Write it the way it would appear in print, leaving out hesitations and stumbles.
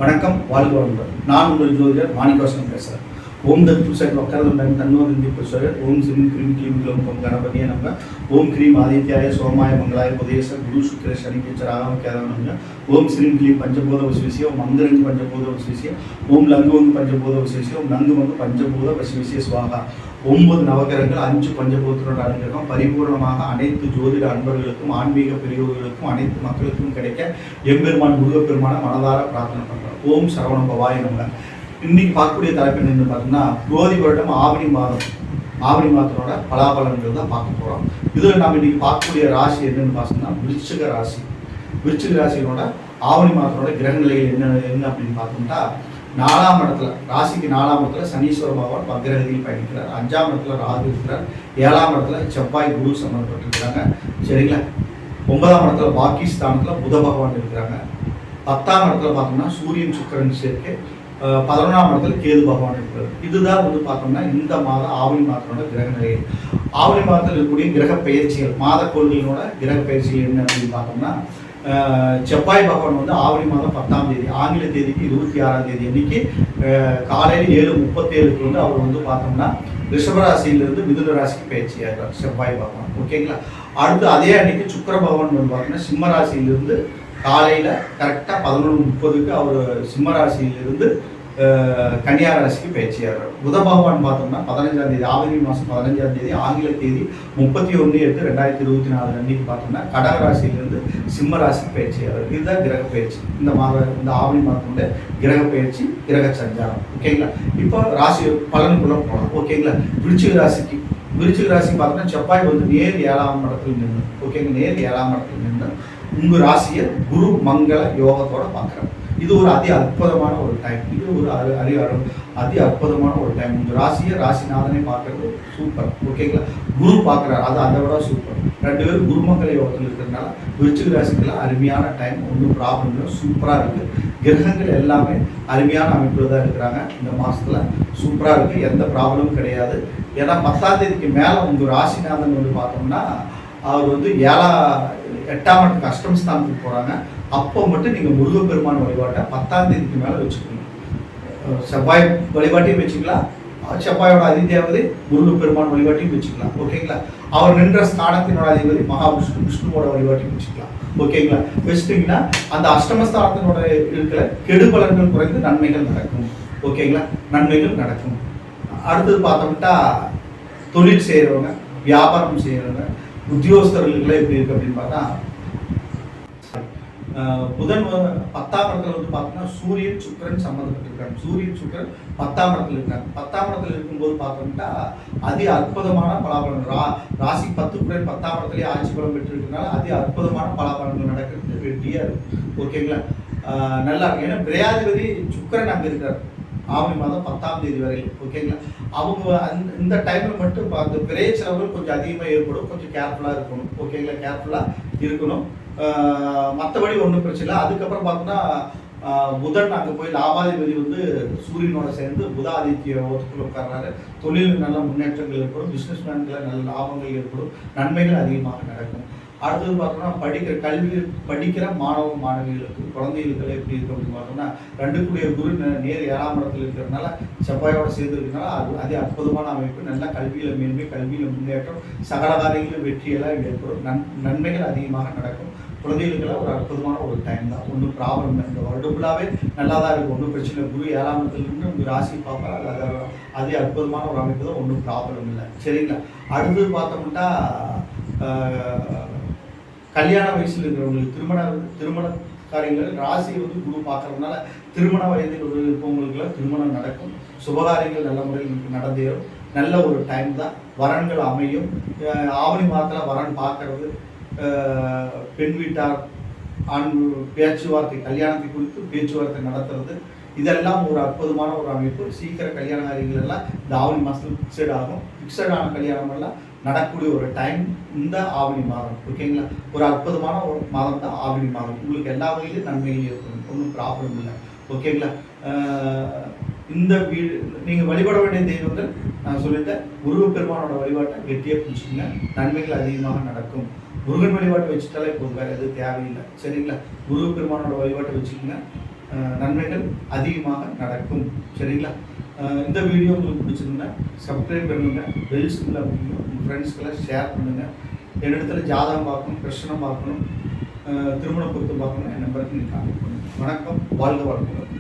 வணக்கம், வாழ்க வளமுடன். நான் உங்கள் ஜோதிடர் மாணிக்கவாசகம் பேசுகிறேன். ஓம் தத்து சைட் வக்கரதுண்டன் தன்னோதந்தி புருஷர் ஓம் சிம் கிரீம் கிளீம் கிளோம் கணபதியே நம்ம ஓம் கிரீம் ஆதித்யாய சோமாய மங்களாய புதேச குரு சுக்கிர சனிக்கேச்ச ராகவ கேதாவனங்க ஓம் ஸ்ரீம் கிளீம் பஞ்சபூத வசிவிசிய ஓம் மந்திரங்கு பஞ்சபூத வசிவிசிய ஓம் லங்குவங்கு பஞ்சபூத வசிவிசிய ஓம் நங்குவங்கு பஞ்சபூத வசிவிசிய சுவாகா. 9 நவகிரகங்கள் 5 பஞ்சபூதத்தோட அனுகிரகம் பரிபூர்ணமாக அனைத்து ஜோதிட அன்பர்களுக்கும் ஆன்மீக பெரியோர்களுக்கும் அனைத்து மக்களுக்கும் கிடைக்க எம்பெருமான் முருகப்பெருமான மனதார பிரார்த்தனை பண்ணுறோம். ஓம் சரவண பவாய நம்ம. இன்னைக்கு பார்க்கக்கூடிய தலைப்பு என்னன்னு பார்த்தீங்கன்னா, குரோதி வருடம் ஆவணி மாதத்தோட பலாபலன்கள் தான் பார்க்க போகிறோம். இதில் நாம் இன்னைக்கு பார்க்கக்கூடிய ராசி என்னன்னு பார்த்தோம்னா விருச்சிக ராசி. விருச்சிக ராசியோட ஆவணி மாதத்தோட கிரக நிலைகள் என்ன அப்படின்னு பார்த்தோம்னா, 4ஆம் இடத்துல ராசிக்கு 4ஆம் இடத்துல சனீஸ்வர பகவான் வக்ரகதியில் பயணிக்கிறார். 5ஆம் இடத்துல ராகு இருக்கிறார். 7ஆம் இடத்துல செவ்வாய் குரு சம்பந்தப்பட்டிருக்கிறாங்க. சரிங்களா? 9ஆம் இடத்துல பாகிஸ்தானத்தில் புத பகவான் இருக்கிறாங்க. 10ஆம் இடத்துல பார்த்தோம்னா சூரியன் சுக்கிரன் சேர்க்கை. 11ஆம் இடத்துல கேது பகவான் இருக்கிறார். இதுதான் பார்த்தோம்னா இந்த மாதம் ஆவணி மாதத்தோட கிரக நிலைகள். ஆவணி மாதத்தில் இருக்கக்கூடிய கிரக பயிற்சிகள், மாத கோள்களோட கிரக பயிற்சிகள் என்ன அப்படின்னு பார்த்தோம்னா, செவ்வாய் பகவான் ஆவணி மாதம் 10ஆம் தேதி, ஆங்கில தேதிக்கு 26ஆம் தேதி அன்னைக்கு காலையில் 7:37க்கு அவர் பார்த்தோம்னா ரிஷபராசியிலிருந்து மிதுன ராசிக்கு பயிற்சியாகிறார் செவ்வாய் பகவான். ஓகேங்களா? அடுத்து அதே அன்னைக்கு சுக்கிர பகவான் பார்த்தோம்னா சிம்ம ராசியிலிருந்து காலையில் கரெக்டாக 11:30க்கு அவர் சிம்ம ராசியிலிருந்து கன்னியா ராசிக்கு பயிற்சியாகிறார். புத பகவான் பார்த்தோம்னா 15ஆம் தேதி, ஆவணி மாதம் 15ஆம் தேதி, ஆங்கில தேதி 31/8/2024 அன்னைக்கு பார்த்தோம்னா கடக ராசியிலிருந்து சிம்ம ராசிக்கு பயிற்சியாகிறார். இதுதான் கிரக பயிற்சி. இந்த ஆவணி மாதத்தோட கிரக பயிற்சி, கிரக சஞ்சாரம். ஓகேங்களா? இப்போ ராசி பலனுக்குள்ள போகலாம். ஓகேங்களா? விருச்சிக ராசி பார்த்தோம்னா செவ்வாய் நேர் 7ஆம் இடத்துல நின்று, ஓகேங்க, நேர் 7ஆம் இடத்துல நின்று உங்கள் ராசியை குரு மங்கள யோகத்தோட பார்க்குறாங்க. இது ஒரு அதி அற்புதமான ஒரு டைம். இது ஒரு அதி அற்புதமான ஒரு டைம். உங்கள் ராசியை ராசிநாதனே பார்க்கறது சூப்பர். ஓகேங்களா? குரு பார்க்குறாரு, அது அதை விட சூப்பர். 2 பேரும் குருமங்கல யோகத்தில் இருக்கிறதுனால விருச்சிக ராசிக்கெல்லாம் அருமையான டைம். ஒன்றும் ப்ராப்ளம் இல்லை, சூப்பராக இருக்குது. கிரகங்கள் எல்லாமே அருமையான அமைப்பில் தான் இருக்கிறாங்க. இந்த மாதத்தில் சூப்பராக இருக்குது, எந்த ப்ராப்ளமும் கிடையாது. ஏன்னா 10ஆம் தேதிக்கு மேலே உங்கள் ராசிநாதன் பார்த்தோம்னா அவர் 8ஆம் இடத்துக்கு அஷ்டமஸ்தானத்துக்கு போகிறாங்க. அப்போ மட்டும் நீங்கள் முருகப்பெருமான் வழிபாட்டை 10ஆம் தேதிக்கு மேலே வச்சுக்கணும். செவ்வாய் வழிபாட்டையும் வச்சுக்கலாம், செவ்வாயோட அதிதேவதை முருகப்பெருமான் வழிபாட்டையும் வச்சுக்கலாம். ஓகேங்களா? அவர் நின்ற ஸ்தானத்தினோட அதிபதி விஷ்ணுவோட வழிபாட்டையும் வச்சுக்கலாம். ஓகேங்களா? வச்சுட்டிங்கன்னா அந்த அஷ்டமஸ்தானத்தினோட இருக்கிற கெடுபலன்கள் குறைந்து நன்மைகள் நடக்கும். ஓகேங்களா? நன்மைகள் நடக்கும். அடுத்தது பார்த்தோம்னா தொழில் செய்கிறவங்க, வியாபாரம் செய்கிறவங்க, உத்தியோகஸ்தர்களுக்குலாம் எப்படி இருக்குது அப்படின்னு பார்த்தா, புதன் 10ஆம் இடத்துல பார்த்தோம்னா சூரியன் சுக்கிரன் சம்மந்தப்பட்டிருக்காங்க. சூரியன் சுக்கிரன் 10ஆம் இடத்துல இருக்காங்க. 10ஆம் இடத்துல இருக்கும்போது பார்த்தோம்னா அதி அற்புதமான பலாபலன். ராசி 10 குறை 10ஆம் இடத்துலேயே ஆட்சி பலம் பெற்றிருக்கிறதுனால அதி அற்புதமான பலாபலன்கள் நடக்கிறது ரெடியாக இருக்கும். ஓகேங்களா? நல்லா இருக்கும். ஏன்னா விரையாதிபதி சுக்கிரன் அங்கே இருக்கார் ஆவணி மாதம் 10ஆம் தேதி வரை. ஓகேங்களா? அவங்க இந்த டைமில் மட்டும் பார்த்து விரைய செலவுகள் கொஞ்சம் அதிகமாக ஏற்படும். கொஞ்சம் கேர்ஃபுல்லாக இருக்கணும். ஓகேங்களா? கேர்ஃபுல்லாக இருக்கணும். மற்றபடி ஒன்றும் பிரச்சனை இல்லை. அதுக்கப்புறம் பார்த்தோம்னா புதன் அங்கே போய் லாபாதிபதி சூரியனோட சேர்ந்து புத ஆதித்ய யோகத்துக்குள்ள உட்கார்றாரு. தொழில் நல்ல முன்னேற்றங்கள் ஏற்படும். பிஸ்னஸ் மேன்களை நல்ல லாபங்கள் ஏற்படும். நன்மைகள் அதிகமாக நடக்கும். அடுத்தது பார்த்தோம்னா படிக்கிற மாணவிகளுக்கு, குழந்தைகளுக்கு எப்படி இருக்கு அப்படின்னு பார்த்தோம்னா 2 குரு நேர் 7ஆம் இடத்துல இருக்கிறதுனால செவ்வாயோட சேர்ந்து இருக்கிறதுனால அது அதே அற்புதமான அமைப்பு. நல்லா கல்வியில் மேன்மை, கல்வியில் முன்னேற்றம், சகல காரியங்களும் வெற்றியெல்லாம் ஏற்படும். நன்மைகள் அதிகமாக நடக்கும். குழந்தைகளுக்கெல்லாம் ஒரு அற்புதமான ஒரு டைம் தான். ஒன்றும் ப்ராப்ளம் இல்லை. இந்த வருடம் ஃபுல்லாகவே நல்லா தான் இருக்கும். ஒன்றும் பிரச்சனை இல்லை. குரு 7ஆம் இடத்துலேருந்து உங்கள் ராசி பார்ப்பார். அதே அற்புதமான ஒரு அமைப்பு தான். ஒன்றும் ப்ராப்ளம் இல்லை. சரிங்களா? அடுத்தது பார்த்தோம்னா கல்யாண வயசில் இருக்கிறவங்களுக்கு திருமண காரியங்கள் ராசி குரு பார்க்கறதுனால திருமண வயதில் இருப்பவங்களுக்குலாம் திருமணம் நடக்கும். சுபகாரியங்கள் நல்ல முறையில் நடந்தேறும். நல்ல ஒரு டைம் தான். வரன்கள் அமையும். ஆவணி மாதத்தில் வரன் பார்க்கறது, பெண் வீட்டார் ஆண் பேச்சுவார்த்தை, கல்யாணத்தை குறித்து பேச்சுவார்த்தை நடத்துறது, இதெல்லாம் ஒரு அற்புதமான ஒரு அமைப்பு. சீக்கிரம் கல்யாண காரியங்கள் எல்லாம் இந்த ஆவணி மாதத்தில் ஃபிக்ஸட் ஆகும். ஃபிக்ஸடான கல்யாணம் எல்லாம் நடக்கக்கூடிய ஒரு டைம் இந்த ஆவணி மாதம். ஓகேங்களா? ஒரு அற்புதமான ஒரு மாதம் தான் ஆவணி மாதம். உங்களுக்கு எல்லா வகையிலும் நன்மைகள் ஏற்படும். ஒன்றும் ப்ராப்ளம் இல்லை. ஓகேங்களா? இந்த வீடு நீங்கள் வழிபட வேண்டிய தெய்வங்கள் நான் சொல்லிட்டேன். முருகப்பெருமானோட வழிபாட்டை கெட்டியாக பிடிச்சிங்க, நன்மைகள் அதிகமாக நடக்கும். முருகன் வழிபாட்டை வச்சுட்டாலே போதும், வேறு எதுவும் தேவையில்லை. சரிங்களா? முருகப்பெருமானோட வழிபாட்டை வச்சுக்கோங்க, நன்மைகள் அதிகமாக நடக்கும். சரிங்களா? இந்த வீடியோ உங்களுக்கு பிடிச்சிருந்தா சப்ஸ்கிரைப் பண்ணுங்கள், பெல் சிம்பிள் அப்படிங்க, உங்கள் ஃப்ரெண்ட்ஸ்க்கெல்லாம் ஷேர் பண்ணுங்கள். என்னிடத்துல ஜாதகம் பார்க்கணும், பிரச்சனை பார்க்கணும், திருமண பொருத்தம் பார்க்கணும், என் நம்பருக்கு நீங்கள் கான்டாக்ட் பண்ணுங்கள். வணக்கம், வாழ்க வளமுடன்.